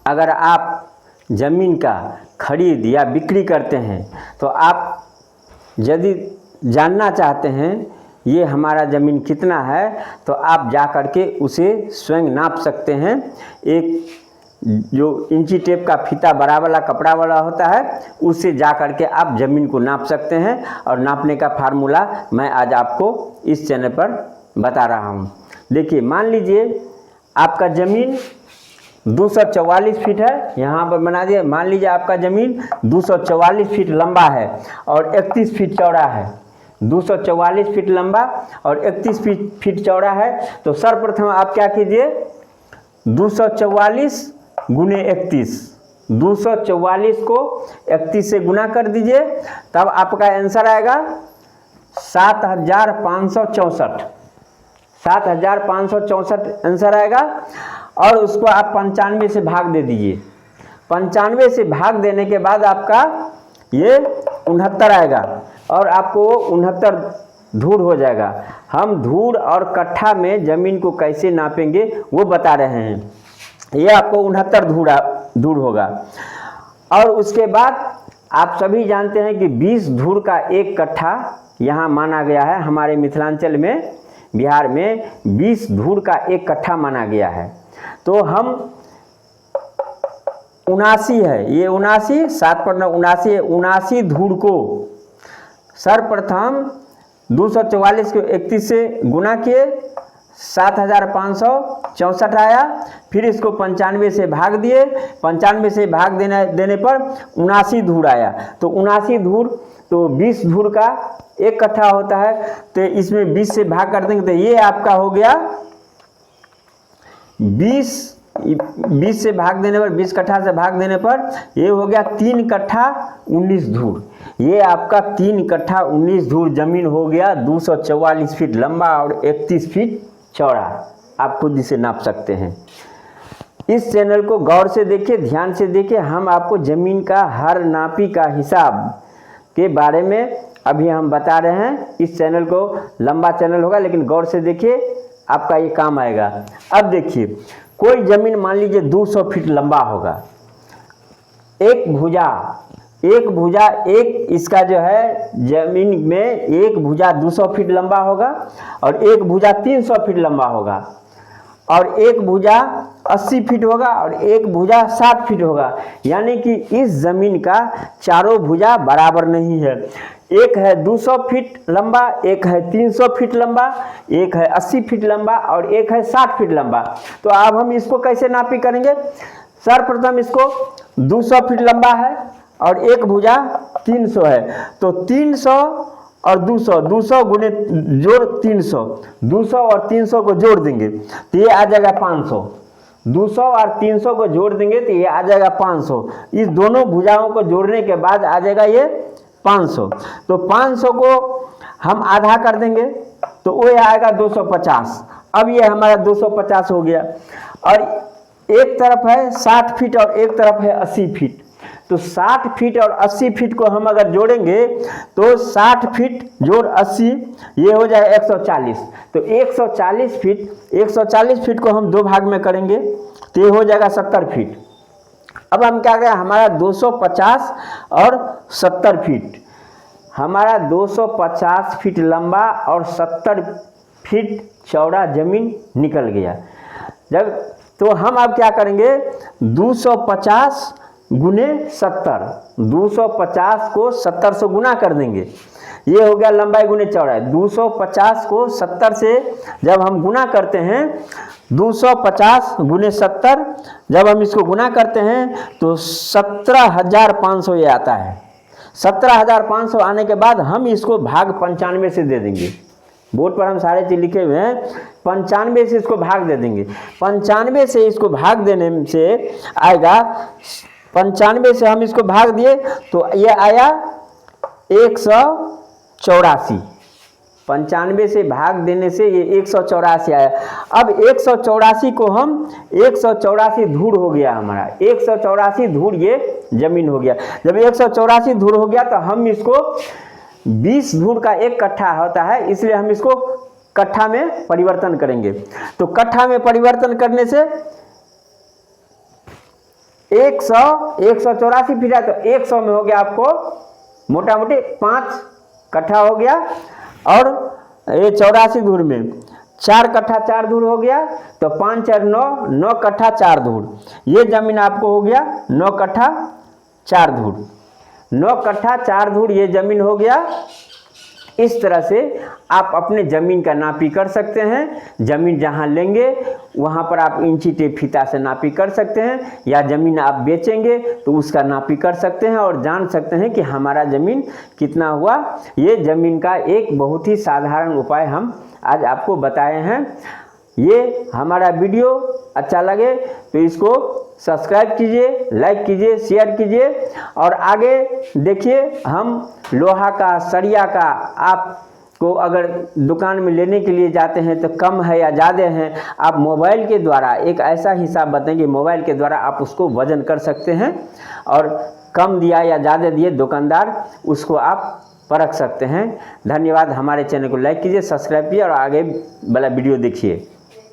अगर आप ज़मीन का खरीद या बिक्री करते हैं तो आप यदि जानना चाहते हैं ये हमारा ज़मीन कितना है तो आप जा कर के उसे स्वयं नाप सकते हैं। एक जो इंची टेप का फीता बड़ा वाला कपड़ा वाला होता है उससे जा कर के आप ज़मीन को नाप सकते हैं और नापने का फार्मूला मैं आज आपको इस चैनल पर बता रहा हूँ। देखिए, मान लीजिए आपका ज़मीन 244 फीट है, यहाँ पर बना दिए। मान लीजिए आपका ज़मीन 244 फीट लंबा है और 31 फीट चौड़ा है। 244 फीट लंबा और 31 फीट चौड़ा है। तो सर्वप्रथम आप क्या कीजिए, 244 गुने 31, 244 को 31 से गुना कर दीजिए, तब आपका आंसर आएगा 7564। 7564 आंसर आएगा। और उसको आप 95 से भाग दे दीजिए। 95 से भाग देने के बाद आपका ये 69 आएगा और आपको 69 धूर हो जाएगा। हम धूर और कट्ठा में ज़मीन को कैसे नापेंगे वो बता रहे हैं। ये आपको 69 धूर होगा। और उसके बाद आप सभी जानते हैं कि 20 धूर का एक कट्ठा यहाँ माना गया है। हमारे मिथिलांचल में, बिहार में 20 धूर का एक कट्ठा माना गया है। तो हम 79 है, ये 79, 7 पर 79 है। 79 धूर को सर्वप्रथम 244 को 31 से गुना किए, 7564 आया। फिर इसको 95 से भाग दिए, 95 से भाग देने पर 79 धूर आया। तो 79 धूर, तो 20 धूर का एक कट्ठा होता है, तो इसमें 20 से भाग कर देंगे तो ये आपका हो गया 20 से भाग देने पर, 20 कट्ठा से भाग देने पर ये हो गया 3 कट्ठा 19 धूर। ये आपका 3 कट्ठा 19 धूर ज़मीन हो गया। 244 फीट लंबा और 31 फीट चौड़ा। आप खुद इसे नाप सकते हैं। इस चैनल को गौर से देखिए, ध्यान से देखिए। हम आपको ज़मीन का हर नापी का हिसाब के बारे में अभी हम बता रहे हैं। इस चैनल को, लंबा चैनल होगा लेकिन गौर से देखिए, आपका ये काम आएगा। अब देखिए, कोई ज़मीन मान लीजिए 200 फीट लंबा होगा। एक भुजा इसका जो है ज़मीन में एक भुजा 200 फीट लंबा होगा और एक भुजा 300 फीट लंबा होगा और एक भुजा 80 फीट होगा और एक भुजा 60 फीट होगा। यानी कि इस ज़मीन का चारों भुजा बराबर नहीं है। एक है 200 फीट लंबा, एक है 300 फीट लंबा, एक है 80 फीट लंबा और एक है 60 फीट लंबा। तो अब हम इसको कैसे नापी करेंगे। सर्वप्रथम इसको 200 फीट लंबा है और एक भुजा 300 है। तो 300 और 200, 200 गुने जोड़ 300, 200 और 300 को जोड़ देंगे तो ये आ जाएगा 500। 200 और 300 को जोड़ देंगे तो ये आ जाएगा 500। इस दोनों भुजाओं को जोड़ने के बाद आ जाएगा ये 500। तो 500 को हम आधा कर देंगे तो वो आएगा 250। अब ये हमारा 250 हो गया। और एक तरफ है 60 फीट और एक तरफ है 80 फीट। तो 60 फीट और 80 फीट को हम अगर जोड़ेंगे तो 60 फीट जोड़ 80 ये हो जाए 140। तो 140 फीट को हम 2 भाग में करेंगे तो ये हो जाएगा 70 फीट। अब हम क्या करें, हमारा 250 और 70 फीट, हमारा 250 फीट लंबा और 70 फीट चौड़ा ज़मीन निकल गया। जब तो हम अब क्या करेंगे, 250 गुने 70, 250 को 70 से गुना कर देंगे। ये हो गया लंबाई गुने चौड़ाई। 250 को 70 से जब हम गुना करते हैं, 250 गुने 70 जब हम इसको गुना करते हैं तो 17,500 ये आता है। 17,500 आने के बाद हम इसको भाग 95 से दे देंगे। बोर्ड पर हम सारे चीज़ लिखे हुए हैं। 95 से इसको भाग दे देंगे। 95 से इसको भाग देने से आएगा, 95 से हम इसको भाग दिए तो ये आया 184। 95 से भाग देने से ये 184 आया। अब 184 को हम 184 धूर हो गया हमारा, 184 धूर ये ज़मीन हो गया। जब 184 धूर हो गया तो हम इसको 20 धूर का एक कट्ठा होता है, इसलिए हम इसको कट्ठा में परिवर्तन करेंगे। तो कट्ठा में परिवर्तन करने से 184 फीट है, तो 100 में हो गया आपको मोटा मोटी 5 कट्ठा हो गया। और ये 84 धूर में 4 कट्ठा 4 धूर हो गया, तो 5 4 9, 9 कट्ठा 4 धूर। ये जमीन आपको हो गया 9 कट्ठा 4 धूर। 9 कट्ठा 4 धूर ये जमीन हो गया। इस तरह से आप अपने ज़मीन का नापी कर सकते हैं। ज़मीन जहाँ लेंगे वहाँ पर आप इंची टेप फीता से नापी कर सकते हैं, या ज़मीन आप बेचेंगे तो उसका नापी कर सकते हैं और जान सकते हैं कि हमारा ज़मीन कितना हुआ। ये ज़मीन का एक बहुत ही साधारण उपाय हम आज आपको बताए हैं। ये हमारा वीडियो अच्छा लगे तो इसको सब्सक्राइब कीजिए, लाइक कीजिए, शेयर कीजिए। और आगे देखिए, हम लोहा का, सरिया का आपको अगर दुकान में लेने के लिए जाते हैं तो कम है या ज़्यादा है, आप मोबाइल के द्वारा एक ऐसा हिसाब बताएंगे, मोबाइल के द्वारा आप उसको वजन कर सकते हैं और कम दिया या ज़्यादा दिए दुकानदार उसको आप परख सकते हैं। धन्यवाद। हमारे चैनल को लाइक कीजिए, सब्सक्राइब कीजिए और आगे वाला वीडियो देखिए।